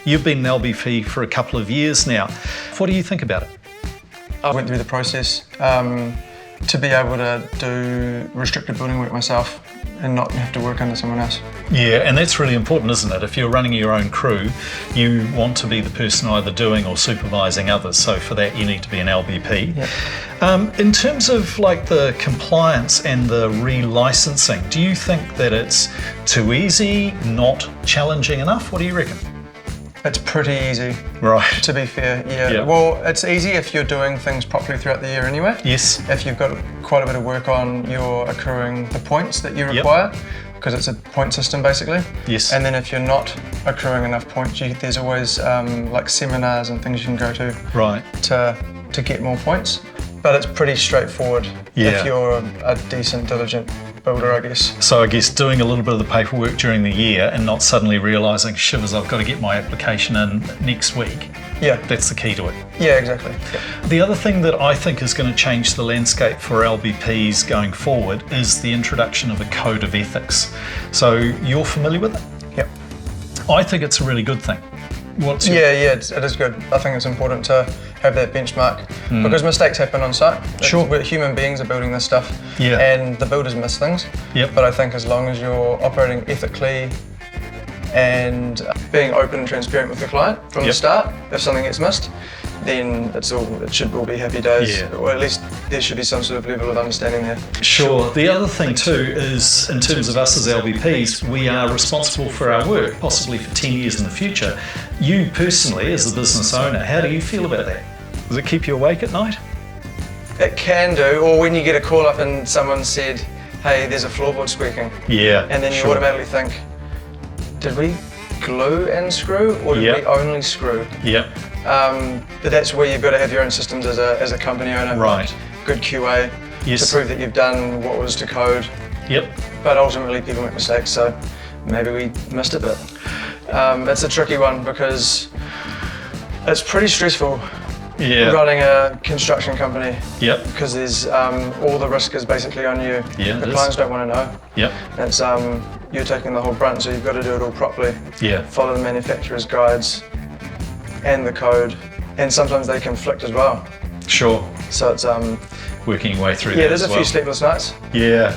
You've been an LBP for a couple of years now. What do you think about it? I went through the process to be able to do restricted building work myself and not have to work under someone else. Yeah, and that's really important, isn't it? If you're running your own crew, you want to be the person either doing or supervising others. So for that, you need to be an LBP. Yep. In terms of like the compliance and the re-licensing, do you think that it's too easy, not challenging enough? What do you reckon? It's pretty easy, right? To be fair, yeah. Yep. Well, it's easy if you're doing things properly throughout the year anyway. Yes. If you've got quite a bit of work on, you're accruing the points that you require, because it's a point system basically. Yes. And then if you're not accruing enough points, there's always like seminars and things you can go to. Right. To get more points. But it's pretty straightforward if you're a decent, diligent builder, I guess. So I guess doing a little bit of the paperwork during the year and not suddenly realising, shivers, I've got to get my application in next week. Yeah. That's the key to it. Yeah, exactly. Yeah. The other thing that I think is going to change the landscape for LBPs going forward is the introduction of a code of ethics. So you're familiar with it? Yep. I think it's a really good thing. Yeah, it is good. I think it's important to have that benchmark because mistakes happen on site. Sure. We're human beings are building this stuff, and the builders miss things. Yep. But I think as long as you're operating ethically and being open and transparent with the client from the start, if something gets missed, then it should all be happy days, or at least there should be some sort of level of understanding there. Sure. The other thing too is, in terms of us as LBPs, we are responsible for our work, possibly for 10 years in the future. You personally, as the business owner, how do you feel about that? Does it keep you awake at night? It can do, or when you get a call up and someone said, hey, there's a floorboard squeaking. Yeah. And then you automatically think, did we glue and screw, or did we only screw? Yeah. But that's where you've got to have your own systems as a company owner. Right. Good QA to prove that you've done what was to code. Yep. But ultimately people make mistakes, so maybe we missed a bit. It's a tricky one because it's pretty stressful running a construction company. Yep. Because there's all the risk is basically on you. Yeah, the clients don't want to know. Yep. It's you're taking the whole brunt, so you've got to do it all properly. Yeah. Follow the manufacturer's guides and the code, and sometimes they conflict as well. Sure. So it's working your way through that. Yeah, there's a few sleepless nights. Yeah.